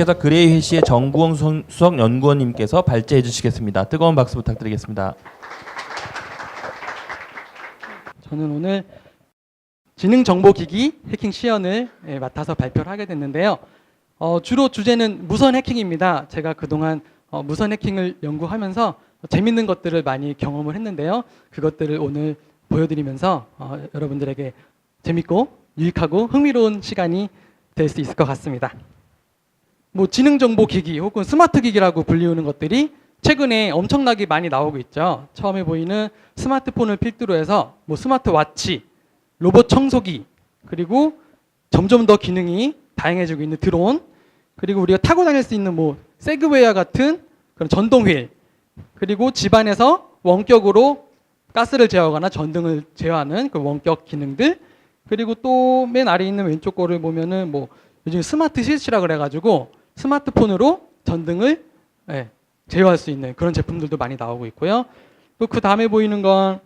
계속해서 그레이해시의 정구원 수석 연구원님께서 발제해 주시겠습니다. 뜨거운 박수 부탁드리겠습니다. 저는 오늘 지능정보기기 해킹 시연을 맡아서 발표를 하게 됐는데요. 주로 주제는 무선 해킹입니다. 제가 그동안 무선 해킹을 연구하면서 재밌는 것들을 많이 경험을 했는데요. 그것들을 오늘 보여드리면서 여러분들에게 재밌고 유익하고 흥미로운 시간이 될 수 있을 것 같습니다. 뭐 지능정보기기 혹은 스마트기기라고 불리우는 것들이 최근에 엄청나게 많이 나오고 있죠. 처음에 보이는 스마트폰을 필두로 해서 뭐 스마트워치, 로봇 청소기, 그리고 점점 더 기능이 다양해지고 있는 드론, 그리고 우리가 타고 다닐 수 있는 뭐 세그웨이와 같은 그런 전동휠, 그리고 집안에서 원격으로 가스를 제어하거나 전등을 제어하는 그 원격 기능들, 그리고 또 맨 아래 있는 왼쪽 거를 보면은 뭐 요즘 스마트 스위치라 그래가지고 스마트폰으로 전등을 제어할 수 있는 그런 제품들도 많이 나오고 있고요. 또 그 다음에 보이는 건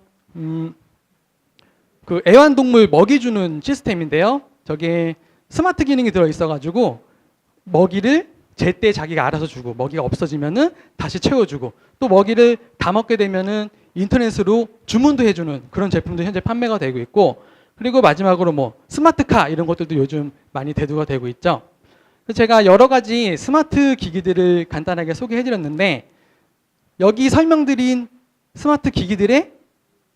그 애완동물 먹이 주는 시스템인데요. 저게 스마트 기능이 들어 있어가지고 먹이를 제때 자기가 알아서 주고, 먹이가 없어지면은 다시 채워주고, 또 먹이를 다 먹게 되면은 인터넷으로 주문도 해주는 그런 제품도 현재 판매가 되고 있고, 그리고 마지막으로 뭐 스마트카 이런 것들도 요즘 많이 대두가 되고 있죠. 제가 여러 가지 스마트 기기들을 간단하게 소개해드렸는데, 여기 설명드린 스마트 기기들의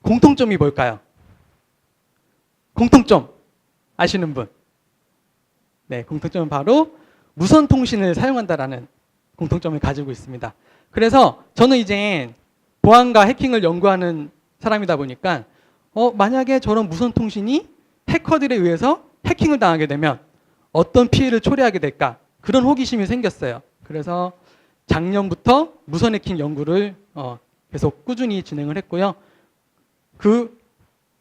공통점이 뭘까요? 공통점 아시는 분? 네, 공통점은 바로 무선 통신을 사용한다라는 공통점을 가지고 있습니다. 그래서 저는 이제 보안과 해킹을 연구하는 사람이다 보니까 만약에 저런 무선 통신이 해커들에 의해서 해킹을 당하게 되면 어떤 피해를 초래하게 될까, 그런 호기심이 생겼어요. 그래서 작년부터 무선 해킹 연구를 계속 꾸준히 진행을 했고요. 그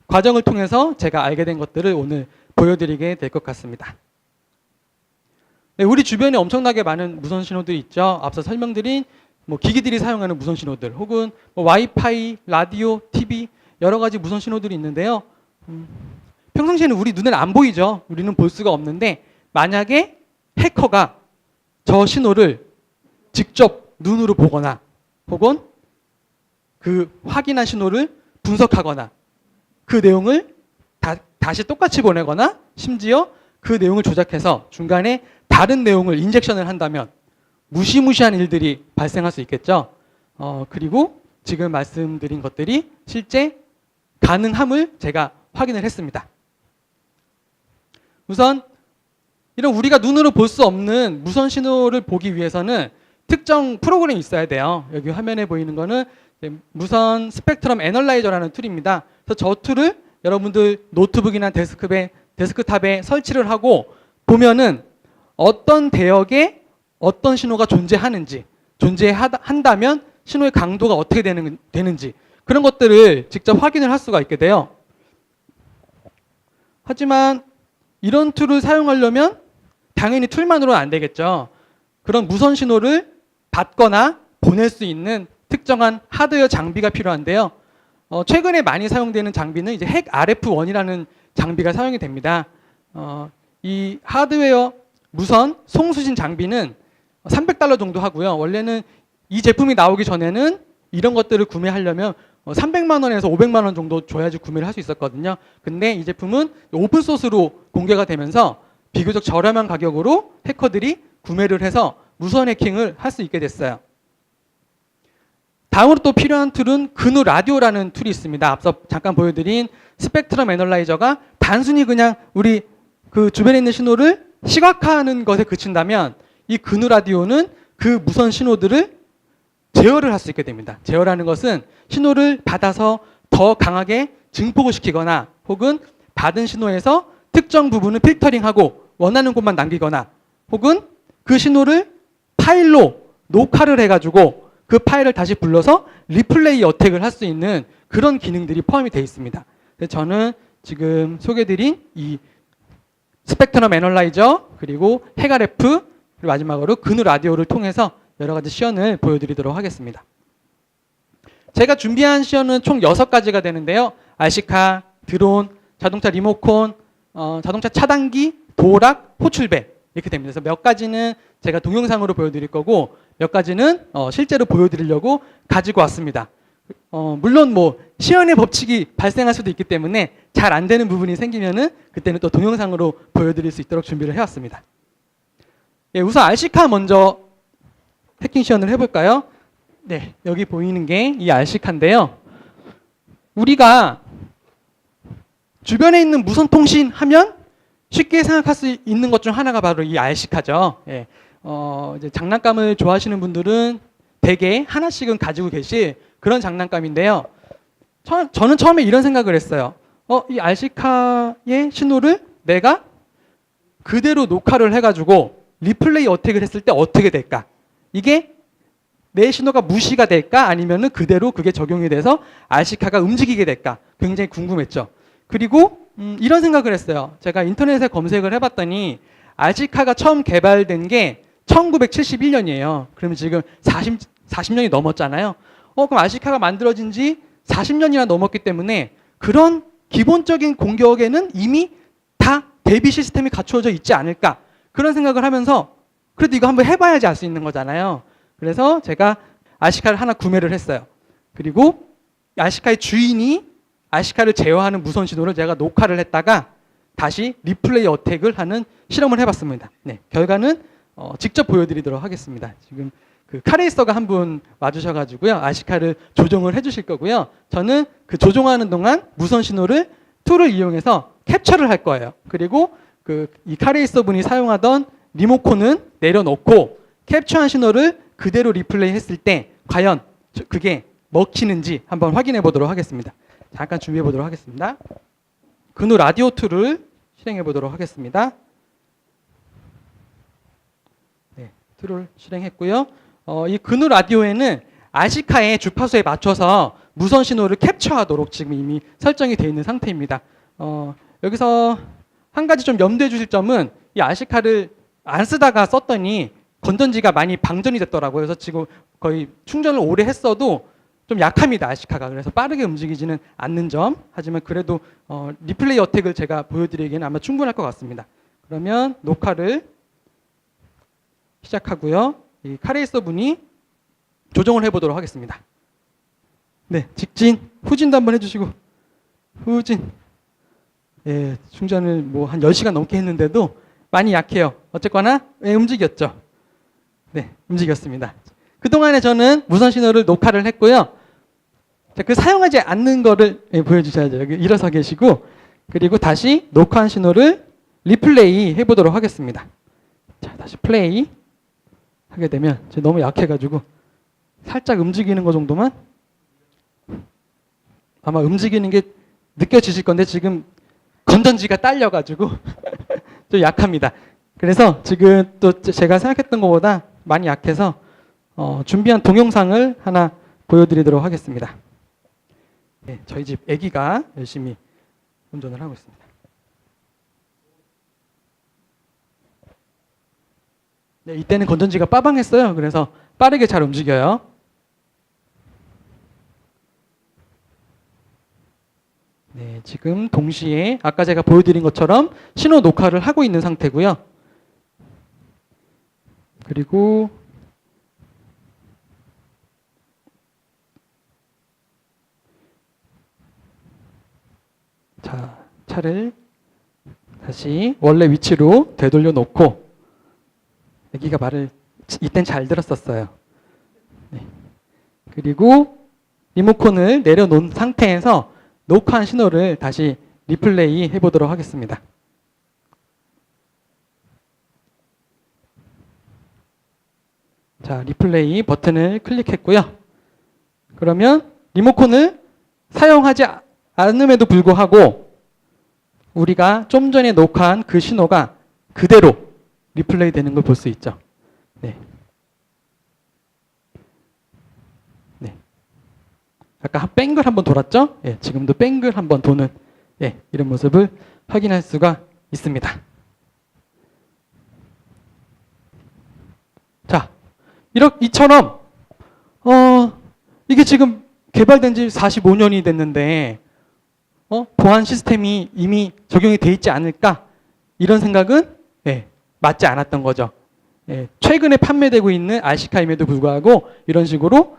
과정을 통해서 제가 알게 된 것들을 오늘 보여드리게 될 것 같습니다. 네, 우리 주변에 엄청나게 많은 무선 신호들이 있죠. 앞서 설명드린 뭐 기기들이 사용하는 무선 신호들, 혹은 뭐 와이파이, 라디오, TV 여러 가지 무선 신호들이 있는데요. 평상시에는 우리 눈에 안 보이죠. 우리는 볼 수가 없는데, 만약에 해커가 저 신호를 직접 눈으로 보거나, 혹은 그 확인한 신호를 분석하거나, 그 내용을 다시 똑같이 보내거나, 심지어 그 내용을 조작해서 중간에 다른 내용을 인젝션을 한다면 무시무시한 일들이 발생할 수 있겠죠. 그리고 지금 말씀드린 것들이 실제 가능함을 제가 확인을 했습니다. 우선 이런 우리가 눈으로 볼 수 없는 무선 신호를 보기 위해서는 특정 프로그램이 있어야 돼요. 여기 화면에 보이는 거는 무선 스펙트럼 애널라이저라는 툴입니다. 그래서 저 툴을 여러분들 노트북이나 데스크탑에 설치를 하고 보면은 어떤 대역에 어떤 신호가 존재하는지, 존재한다면 신호의 강도가 어떻게 되는지, 그런 것들을 직접 확인을 할 수가 있게 돼요. 하지만 이런 툴을 사용하려면 당연히 툴만으로는 안 되겠죠. 그런 무선 신호를 받거나 보낼 수 있는 특정한 하드웨어 장비가 필요한데요. 최근에 많이 사용되는 장비는 이제 핵 RF1이라는 장비가 사용이 됩니다. 이 하드웨어 무선 송수신 장비는 $300 정도 하고요. 원래는 이 제품이 나오기 전에는 이런 것들을 구매하려면 300만 원에서 500만 원 정도 줘야지 구매를 할 수 있었거든요. 근데 이 제품은 오픈소스로 공개가 되면서 비교적 저렴한 가격으로 해커들이 구매를 해서 무선 해킹을 할 수 있게 됐어요. 다음으로 또 필요한 툴은 그누 라디오라는 툴이 있습니다. 앞서 잠깐 보여드린 스펙트럼 애널라이저가 단순히 그냥 우리 그 주변에 있는 신호를 시각화하는 것에 그친다면, 이 그누 라디오는 그 무선 신호들을 제어를 할 수 있게 됩니다. 제어라는 것은 신호를 받아서 더 강하게 증폭을 시키거나, 혹은 받은 신호에서 특정 부분을 필터링하고 원하는 곳만 남기거나, 혹은 그 신호를 파일로 녹화를 해가지고 그 파일을 다시 불러서 리플레이 어택을 할 수 있는 그런 기능들이 포함이 되어 있습니다. 저는 지금 소개드린 이 스펙트럼 애널라이저, 그리고 핵 RF, 그리고 마지막으로 그누 라디오를 통해서 여러 가지 시연을 보여드리도록 하겠습니다. 제가 준비한 시연은 총 6가지가 되는데요. RC카, 드론, 자동차 리모컨, 자동차 차단기, 도락, 호출배, 이렇게 됩니다. 그래서 몇 가지는 제가 동영상으로 보여드릴 거고 몇 가지는 실제로 보여드리려고 가지고 왔습니다. 물론 뭐 시연의 법칙이 발생할 수도 있기 때문에 잘 안 되는 부분이 생기면은 그때는 또 동영상으로 보여드릴 수 있도록 준비를 해왔습니다. 예, 우선 RC카 먼저 해킹 시연을 해볼까요? 네, 여기 보이는 게 이 RC카인데요. 우리가 주변에 있는 무선 통신 하면 쉽게 생각할 수 있는 것 중 하나가 바로 이 RC카죠. 예, 이제 장난감을 좋아하시는 분들은 대개 하나씩은 가지고 계실 그런 장난감인데요. 저는 처음에 이런 생각을 했어요. 이 RC카의 신호를 내가 그대로 녹화를 해가지고 리플레이 어택을 했을 때 어떻게 될까? 이게 내 신호가 무시가 될까? 아니면은 그대로 그게 적용이 돼서 RC카가 움직이게 될까? 굉장히 궁금했죠. 그리고 이런 생각을 했어요. 제가 인터넷에 검색을 해봤더니 RC카가 처음 개발된 게 1971년이에요. 그러면 지금 40년이 넘었잖아요. 그럼 RC카가 만들어진 지 40년이나 넘었기 때문에 그런 기본적인 공격에는 이미 다 대비 시스템이 갖추어져 있지 않을까? 그런 생각을 하면서 그래도 이거 한번 해봐야지 알 수 있는 거잖아요. 그래서 제가 RC카를 하나 구매를 했어요. 그리고 RC카의 주인이 RC카를 제어하는 무선 신호를 제가 녹화를 했다가 다시 리플레이 어택을 하는 실험을 해봤습니다. 네, 결과는 직접 보여드리도록 하겠습니다. 지금 그 카레이서가 한 분 와주셔가지고요. RC카를 조종을 해주실 거고요. 저는 그 조종하는 동안 무선 신호를 툴을 이용해서 캡처를 할 거예요. 그리고 이 카레이서 분이 사용하던 리모컨은 내려놓고 캡처한 신호를 그대로 리플레이 했을 때 과연 그게 먹히는지 한번 확인해 보도록 하겠습니다. 잠깐 준비해 보도록 하겠습니다. 근우 라디오 툴을 실행해 보도록 하겠습니다. 네, 툴을 실행했고요. 이 근우 라디오에는 RC카의 주파수에 맞춰서 무선 신호를 캡처하도록 지금 이미 설정이 되어 있는 상태입니다. 여기서 한 가지 좀 염두해 주실 점은 이 RC카를 안 쓰다가 썼더니 건전지가 많이 방전이 됐더라고요. 그래서 지금 거의 충전을 오래 했어도 좀 약합니다, RC카가. 그래서 빠르게 움직이지는 않는 점. 하지만 그래도 리플레이 어택을 제가 보여드리기에는 아마 충분할 것 같습니다. 그러면 녹화를 시작하고요. 이 카레이서 분이 조정을 해보도록 하겠습니다. 네, 직진, 후진도 한번 해주시고, 후진. 예, 충전을 뭐 한 10시간 넘게 했는데도 많이 약해요. 어쨌거나 움직였죠. 네, 움직였습니다. 그동안에 저는 무선 신호를 녹화를 했고요. 자, 그 사용하지 않는 거를 보여주셔야죠. 여기 일어서 계시고, 그리고 다시 녹화한 신호를 리플레이 해보도록 하겠습니다. 자, 다시 플레이 하게 되면 제가 너무 약해가지고 살짝 움직이는 거 정도만 아마 움직이는 게 느껴지실 건데 지금 건전지가 딸려가지고 좀 약합니다. 그래서 지금 또 제가 생각했던 것보다 많이 약해서 준비한 동영상을 하나 보여드리도록 하겠습니다. 네, 저희 집 아기가 열심히 운전을 하고 있습니다. 네, 이때는 건전지가 빠방했어요. 그래서 빠르게 잘 움직여요. 네, 지금 동시에 아까 제가 보여드린 것처럼 신호 녹화를 하고 있는 상태고요. 그리고 자, 차를 다시 원래 위치로 되돌려 놓고 아기가 말을 이땐 잘 들었었어요. 네. 그리고 리모컨을 내려놓은 상태에서 녹화한 신호를 다시 리플레이 해보도록 하겠습니다. 자, 리플레이 버튼을 클릭했고요. 그러면 리모컨을 사용하지 않음에도 불구하고 우리가 좀 전에 녹화한 그 신호가 그대로 리플레이 되는 걸 볼 수 있죠. 네. 네. 아까 뱅글 한번 돌았죠? 예, 지금도 뱅글 한번 도는 이런 모습을 확인할 수가 있습니다. 자, 이처럼 이게 지금 개발된 지 45년이 됐는데 보안 시스템이 이미 적용이 돼 있지 않을까? 이런 생각은 맞지 않았던 거죠. 예, 최근에 판매되고 있는 RC카임에도 불구하고 이런 식으로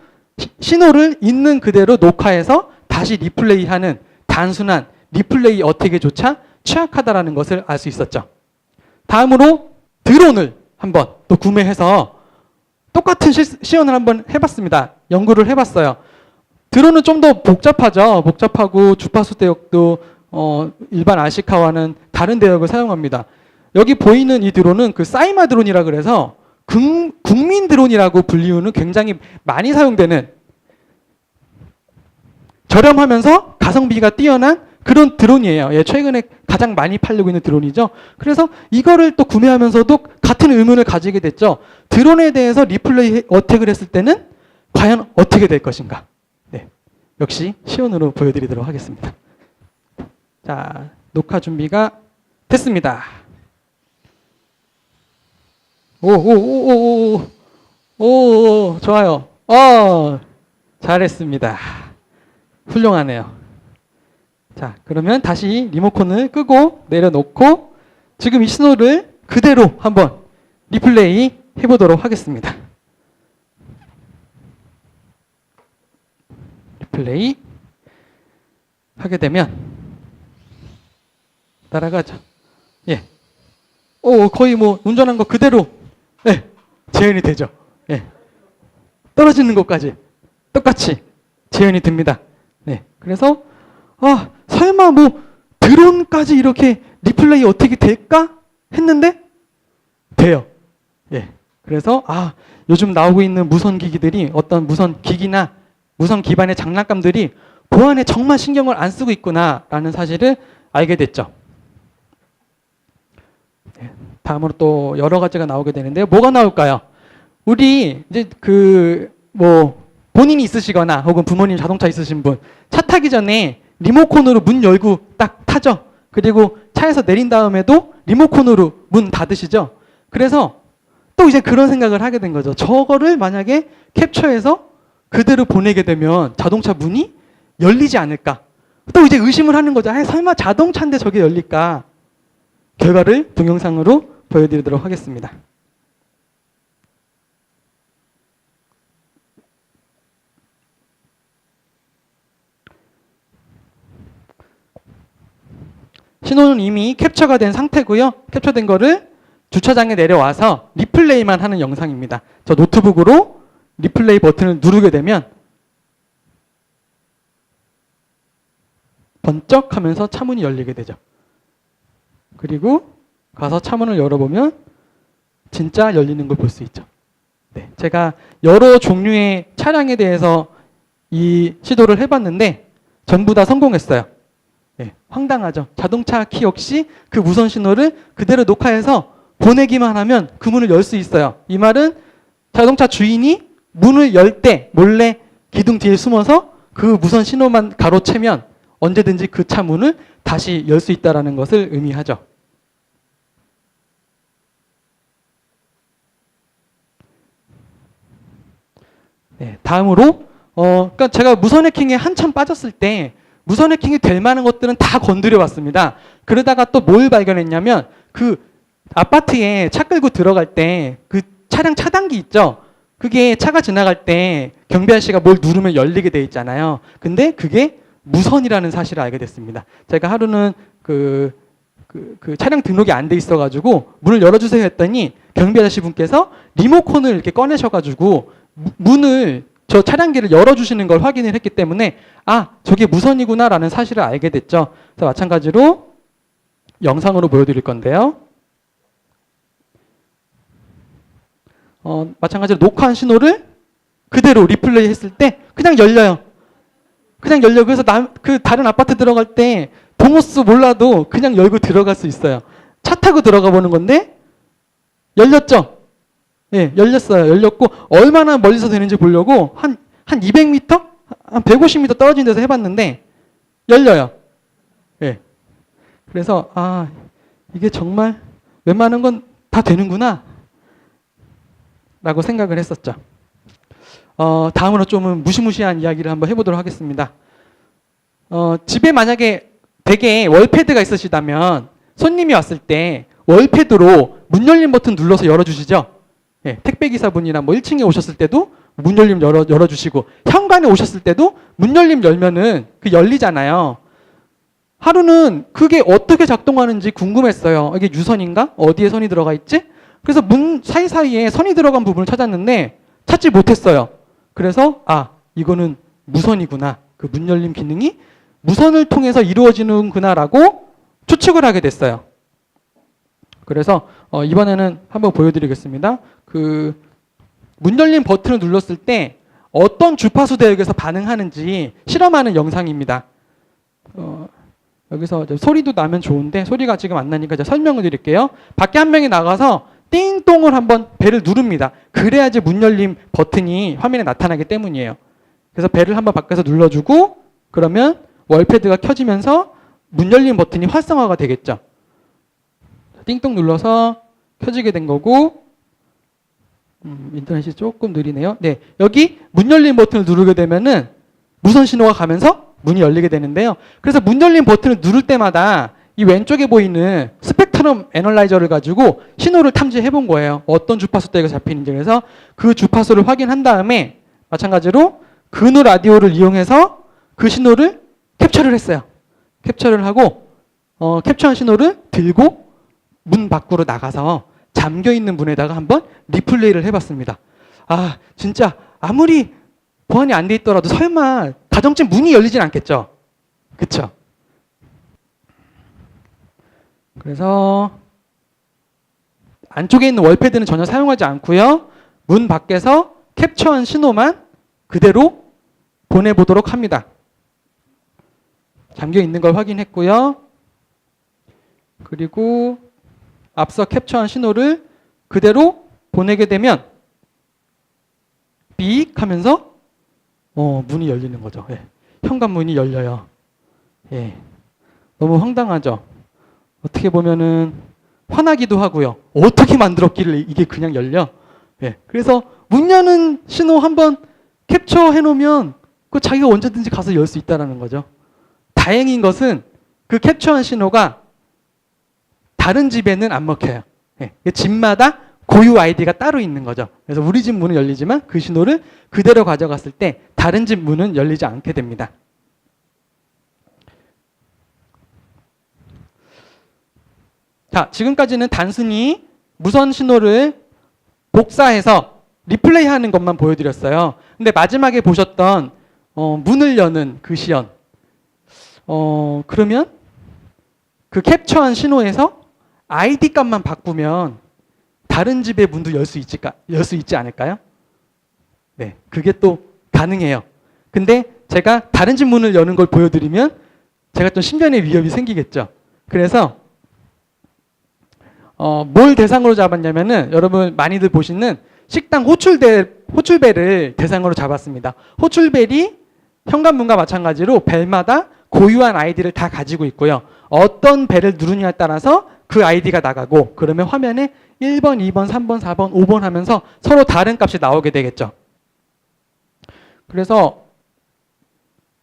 신호를 있는 그대로 녹화해서 다시 리플레이하는 단순한 리플레이 어택에조차 취약하다라는 것을 알 수 있었죠. 다음으로 드론을 한번 또 구매해서 똑같은 시연을 한번 해봤습니다. 연구를 해봤어요. 드론은 좀 더 복잡하죠. 복잡하고 주파수 대역도 일반 RC카와는 다른 대역을 사용합니다. 여기 보이는 이 드론은 그 사이마 드론이라 그래서 국민 드론이라고 불리우는 굉장히 많이 사용되는 저렴하면서 가성비가 뛰어난 그런 드론이에요. 예, 최근에 가장 많이 팔리고 있는 드론이죠. 그래서 이거를 또 구매하면서도 같은 의문을 가지게 됐죠. 드론에 대해서 리플레이 어택을 했을 때는 과연 어떻게 될 것인가? 네, 역시 시연으로 보여드리도록 하겠습니다. 자, 녹화 준비가 됐습니다. 오, 좋아요. 잘했습니다. 훌륭하네요. 자, 그러면 다시 리모컨을 끄고 내려놓고 지금 이 신호를 그대로 한번 리플레이 해보도록 하겠습니다. 리플레이 하게 되면 따라가죠. 예. 거의 뭐 운전한 거 그대로 예, 재현이 되죠. 예. 떨어지는 것까지 똑같이 재현이 됩니다. 네. 그래서 설마 뭐 드론까지 이렇게 리플레이 어떻게 될까 했는데 돼요. 예. 그래서 요즘 나오고 있는 무선 기기들이 어떤 무선 기기나 무선 기반의 장난감들이 보안에 정말 신경을 안 쓰고 있구나라는 사실을 알게 됐죠. 네. 다음으로 또 여러 가지가 나오게 되는데요. 뭐가 나올까요? 우리 이제 본인이 있으시거나 혹은 부모님 자동차 있으신 분 차 타기 전에 리모컨으로 문 열고 딱 타죠. 그리고 차에서 내린 다음에도 리모컨으로 문 닫으시죠. 그래서 또 이제 그런 생각을 하게 된 거죠. 저거를 만약에 캡처해서 그대로 보내게 되면 자동차 문이 열리지 않을까. 또 이제 의심을 하는 거죠. 설마 자동차인데 저게 열릴까. 결과를 동영상으로 보여드리도록 하겠습니다. 신호는 이미 캡처가 된 상태고요. 캡처된 거를 주차장에 내려와서 리플레이만 하는 영상입니다. 저 노트북으로 리플레이 버튼을 누르게 되면 번쩍하면서 차문이 열리게 되죠. 그리고 가서 차문을 열어보면 진짜 열리는 걸 볼 수 있죠. 네, 제가 여러 종류의 차량에 대해서 이 시도를 해봤는데 전부 다 성공했어요. 네, 황당하죠. 자동차 키 역시 그 무선 신호를 그대로 녹화해서 보내기만 하면 그 문을 열 수 있어요. 이 말은 자동차 주인이 문을 열 때 몰래 기둥 뒤에 숨어서 그 무선 신호만 가로채면 언제든지 그 차 문을 다시 열 수 있다는 것을 의미하죠. 네, 다음으로 그러니까 제가 무선 해킹에 한참 빠졌을 때 무선 해킹이 될 만한 것들은 다 건드려 봤습니다. 그러다가 또 뭘 발견했냐면 그 아파트에 차 끌고 들어갈 때 그 차량 차단기 있죠. 그게 차가 지나갈 때 경비 아저씨가 뭘 누르면 열리게 돼 있잖아요. 근데 그게 무선이라는 사실을 알게 됐습니다. 제가 하루는 그 차량 등록이 안 돼 있어가지고 문을 열어주세요 했더니 경비 아저씨 분께서 리모컨을 이렇게 꺼내셔가지고 문을 저 차량기를 열어주시는 걸 확인을 했기 때문에 저게 무선이구나라는 사실을 알게 됐죠. 그래서 마찬가지로 영상으로 보여드릴 건데요. 마찬가지로 녹화한 신호를 그대로 리플레이 했을 때 그냥 열려요. 그냥 열려. 그래서 그 다른 아파트 들어갈 때 동호수 몰라도 그냥 열고 들어갈 수 있어요. 차 타고 들어가 보는 건데 열렸죠? 예, 열렸어요. 열렸고 얼마나 멀리서 되는지 보려고 한 200m? 한 150m 떨어진 데서 해봤는데 열려요. 예. 그래서 이게 정말 웬만한 건 다 되는구나 라고 생각을 했었죠. 다음으로 좀 무시무시한 이야기를 한번 해보도록 하겠습니다. 집에 만약에 댁에 월패드가 있으시다면 손님이 왔을 때 월패드로 문 열림 버튼 눌러서 열어주시죠. 예, 택배기사분이나 뭐 1층에 오셨을 때도 문 열림 열어주시고, 현관에 오셨을 때도 문 열림 열면은 그 열리잖아요. 하루는 그게 어떻게 작동하는지 궁금했어요. 이게 유선인가? 어디에 선이 들어가 있지? 그래서 문 사이사이에 선이 들어간 부분을 찾았는데 찾지 못했어요. 그래서 이거는 무선이구나. 그 문 열림 기능이 무선을 통해서 이루어지는구나라고 추측을 하게 됐어요. 그래서 이번에는 한번 보여드리겠습니다. 그 문 열림 버튼을 눌렀을 때 어떤 주파수 대역에서 반응하는지 실험하는 영상입니다. 여기서 소리도 나면 좋은데 소리가 지금 안 나니까 제가 설명을 드릴게요. 밖에 한 명이 나가서 띵동을 한번 벨을 누릅니다. 그래야지 문 열림 버튼이 화면에 나타나기 때문이에요. 그래서 벨을 한번 밖에서 눌러주고 그러면 월패드가 켜지면서 문 열림 버튼이 활성화가 되겠죠. 띵동 눌러서 켜지게 된 거고, 인터넷이 조금 느리네요. 네, 여기 문 열림 버튼을 누르게 되면은 무선 신호가 가면서 문이 열리게 되는데요. 그래서 문 열림 버튼을 누를 때마다 이 왼쪽에 보이는 스펙트럼 애널라이저를 가지고 신호를 탐지해 본 거예요. 어떤 주파수 대가 잡히는지. 그래서 그 주파수를 확인한 다음에 마찬가지로 근우 라디오를 이용해서 그 신호를 캡처를 했어요. 캡처를 하고 캡처한 신호를 들고 문 밖으로 나가서 잠겨 있는 문에다가 한번 리플레이를 해봤습니다. 진짜 아무리 보안이 안 돼 있더라도 설마 가정집 문이 열리진 않겠죠? 그쵸? 그래서 안쪽에 있는 월패드는 전혀 사용하지 않고요. 문 밖에서 캡처한 신호만 그대로 보내보도록 합니다. 잠겨 있는 걸 확인했고요. 그리고 앞서 캡처한 신호를 그대로 보내게 되면 삑 하면서 문이 열리는 거죠. 예. 현관문이 열려요. 예. 너무 황당하죠. 어떻게 보면은 화나기도 하고요. 어떻게 만들었길래 이게 그냥 열려? 예. 그래서 문 여는 신호 한번 캡처해 놓으면 그 자기가 언제든지 가서 열 수 있다는 거죠. 다행인 것은 그 캡처한 신호가 다른 집에는 안 먹혀요. 예. 집마다 고유 아이디가 따로 있는 거죠. 그래서 우리 집 문은 열리지만 그 신호를 그대로 가져갔을 때 다른 집 문은 열리지 않게 됩니다. 자, 지금까지는 단순히 무선 신호를 복사해서 리플레이 하는 것만 보여드렸어요. 근데 마지막에 보셨던 문을 여는 그 시연. 그러면 그 캡처한 신호에서 아이디 값만 바꾸면 다른 집의 문도 열 수 있지 않을까요? 네, 그게 또 가능해요. 근데 제가 다른 집 문을 여는 걸 보여드리면 제가 좀 신변의 위협이 생기겠죠. 그래서 뭘 대상으로 잡았냐면은 여러분 많이들 보시는 식당 호출벨을 대상으로 잡았습니다. 호출벨이 현관문과 마찬가지로 벨마다 고유한 아이디를 다 가지고 있고요. 어떤 벨을 누르냐에 따라서 그 아이디가 나가고 그러면 화면에 1번, 2번, 3번, 4번, 5번 하면서 서로 다른 값이 나오게 되겠죠. 그래서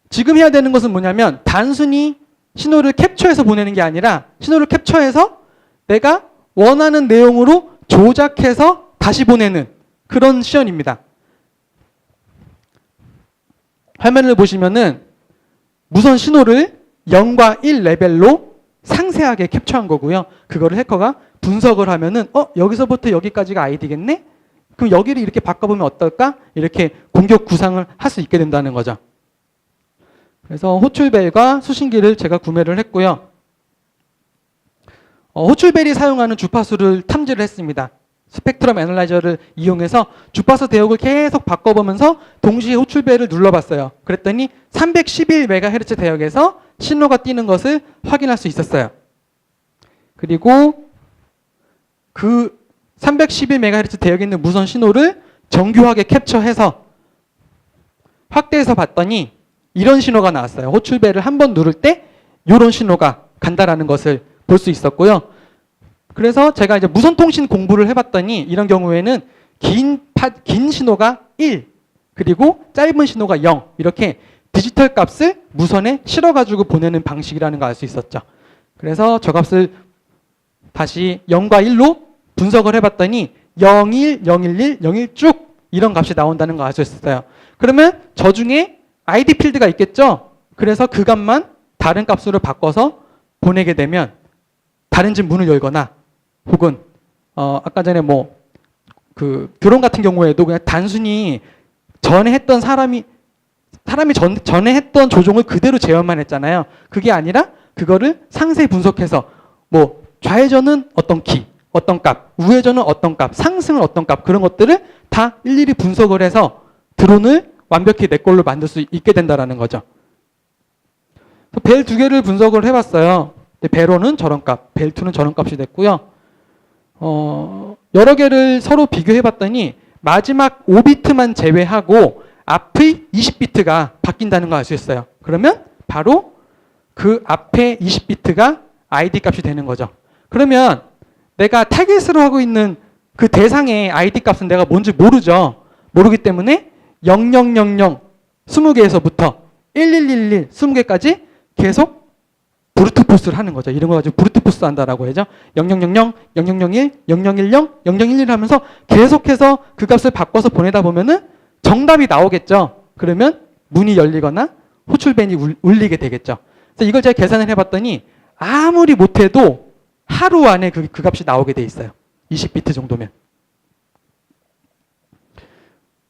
지금 해야 되는 것은 뭐냐면 단순히 신호를 캡처해서 보내는 게 아니라 신호를 캡처해서 내가 원하는 내용으로 조작해서 다시 보내는 그런 시연입니다. 화면을 보시면은 무선 신호를 0과 1 레벨로 상세하게 캡처한 거고요. 그거를 해커가 분석을 하면은 여기서부터 여기까지가 아이디겠네? 그럼 여기를 이렇게 바꿔보면 어떨까? 이렇게 공격 구상을 할 수 있게 된다는 거죠. 그래서 호출벨과 수신기를 제가 구매를 했고요. 호출벨이 사용하는 주파수를 탐지를 했습니다. 스펙트럼 애널라이저를 이용해서 주파수 대역을 계속 바꿔보면서 동시에 호출벨을 눌러봤어요. 그랬더니 311MHz 대역에서 신호가 띄는 것을 확인할 수 있었어요. 그리고 그 311MHz 대역에 있는 무선 신호를 정교하게 캡처해서 확대해서 봤더니 이런 신호가 나왔어요. 호출벨을 한번 누를 때 이런 신호가 간다라는 것을 볼 수 있었고요. 그래서 제가 이제 무선 통신 공부를 해봤더니 이런 경우에는 긴 신호가 1, 그리고 짧은 신호가 0 이렇게 디지털 값을 무선에 실어가지고 보내는 방식이라는 걸 알 수 있었죠. 그래서 저 값을 다시 0과 1로 분석을 해봤더니 01, 011, 01 쭉 이런 값이 나온다는 거 알 수 있었어요. 그러면 저 중에 id 필드가 있겠죠? 그래서 그 값만 다른 값으로 바꿔서 보내게 되면 다른 집 문을 열거나 혹은 아까 전에 뭐 그 드론 같은 경우에도 그냥 단순히 전에 했던 사람이 전에 했던 조종을 그대로 재현만 했잖아요. 그게 아니라 그거를 상세 분석해서 뭐 좌회전은 어떤 키, 어떤 값, 우회전은 어떤 값, 상승은 어떤 값 그런 것들을 다 일일이 분석을 해서 드론을 완벽히 내 걸로 만들 수 있게 된다라는 거죠. 벨 두 개를 분석을 해봤어요. 벨1은 저런 값, 벨2는 저런 값이 됐고요. 여러 개를 서로 비교해봤더니 마지막 5비트만 제외하고 앞의 20비트가 바뀐다는 걸 알 수 있어요. 그러면 바로 그 앞에 20비트가 id 값이 되는 거죠. 그러면 내가 타겟으로 하고 있는 그 대상의 id 값은 내가 뭔지 모르죠. 모르기 때문에 0000 20개에서부터 1111 20개까지 계속 브루트포스를 하는 거죠. 이런 거 가지고 브루트포스 한다라고 하죠. 0000, 0001, 0010, 0011 하면서 계속해서 그 값을 바꿔서 보내다 보면은 정답이 나오겠죠. 그러면 문이 열리거나 호출벤이 울리게 되겠죠. 그래서 이걸 제가 계산을 해봤더니 아무리 못해도 하루 안에 그 값이 나오게 돼 있어요. 20비트 정도면.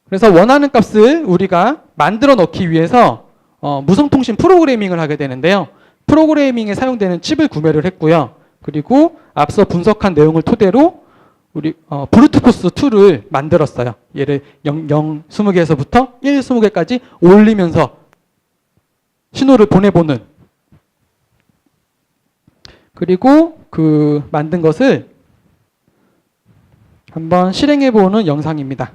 그래서 원하는 값을 우리가 만들어 넣기 위해서 무선통신 프로그래밍을 하게 되는데요. 프로그래밍에 사용되는 칩을 구매를 했고요. 그리고 앞서 분석한 내용을 토대로 우리 브루트포스 툴을 만들었어요. 얘를 00, 20개에서부터 1, 20개까지 올리면서 신호를 보내보는. 그리고 그 만든 것을 한번 실행해보는 영상입니다.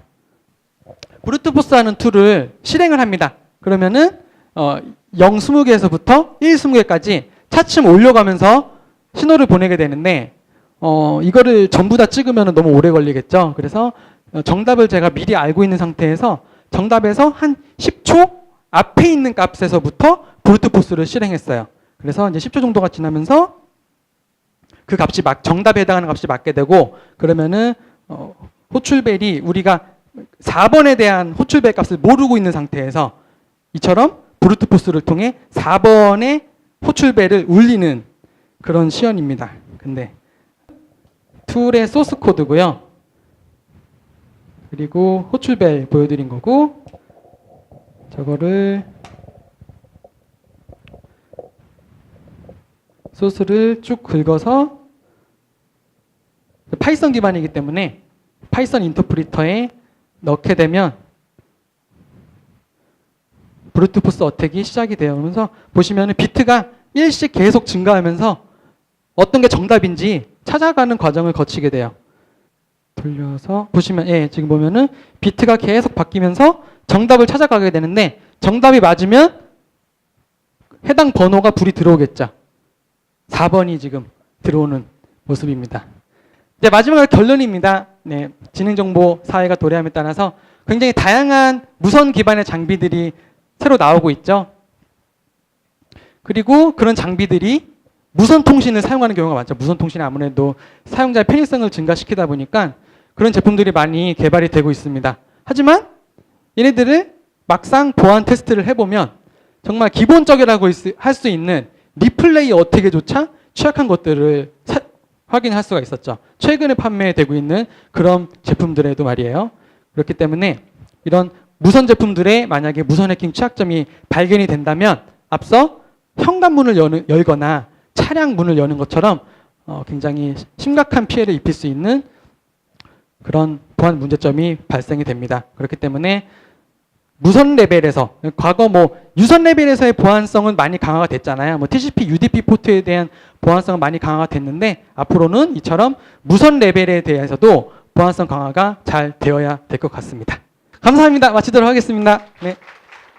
브루트포스 하는 툴을 실행을 합니다. 그러면은 0, 20개에서부터 1, 20개까지 차츰 올려가면서 신호를 보내게 되는데 이거를 전부 다 찍으면 너무 오래 걸리겠죠. 그래서 정답을 제가 미리 알고 있는 상태에서 정답에서 한 10초 앞에 있는 값에서부터 브루트포스를 실행했어요. 그래서 이제 10초 정도가 지나면서 그 값이 정답에 해당하는 값이 맞게 되고 그러면은 호출벨이 우리가 4번에 대한 호출벨 값을 모르고 있는 상태에서 이처럼 브루트포스를 통해 4번의 호출벨을 울리는 그런 시연입니다. 근데 툴의 소스 코드고요. 그리고 호출벨 보여드린 거고 저거를 소스를 쭉 긁어서 파이썬 기반이기 때문에 파이썬 인터프리터에 넣게 되면 브루트포스 어택이 시작이 되면서 보시면 비트가 1씩 계속 증가하면서 어떤 게 정답인지 찾아가는 과정을 거치게 돼요. 돌려서 보시면 지금 보면은 비트가 계속 바뀌면서 정답을 찾아가게 되는데 정답이 맞으면 해당 번호가 불이 들어오겠죠. 4번이 지금 들어오는 모습입니다. 이제 마지막으로 결론입니다. 지능정보 사회가 도래함에 따라서 굉장히 다양한 무선 기반의 장비들이 새로 나오고 있죠. 그리고 그런 장비들이 무선 통신을 사용하는 경우가 많죠. 무선 통신이 아무래도 사용자의 편의성을 증가시키다 보니까 그런 제품들이 많이 개발이 되고 있습니다. 하지만 얘네들을 막상 보안 테스트를 해보면 정말 기본적이라고 할 수 있는 리플레이 어택에조차 취약한 것들을 확인할 수가 있었죠. 최근에 판매되고 있는 그런 제품들에도 말이에요. 그렇기 때문에 이런 무선 제품들에 만약에 무선 해킹 취약점이 발견이 된다면 앞서 현관문을 열거나 차량 문을 여는 것처럼 굉장히 심각한 피해를 입힐 수 있는 그런 보안 문제점이 발생이 됩니다. 그렇기 때문에 무선 레벨에서 과거 유선 레벨에서의 보안성은 많이 강화가 됐잖아요. TCP, UDP 포트에 대한 보안성은 많이 강화가 됐는데 앞으로는 이처럼 무선 레벨에 대해서도 보안성 강화가 잘 되어야 될 것 같습니다. 감사합니다. 마치도록 하겠습니다. 네.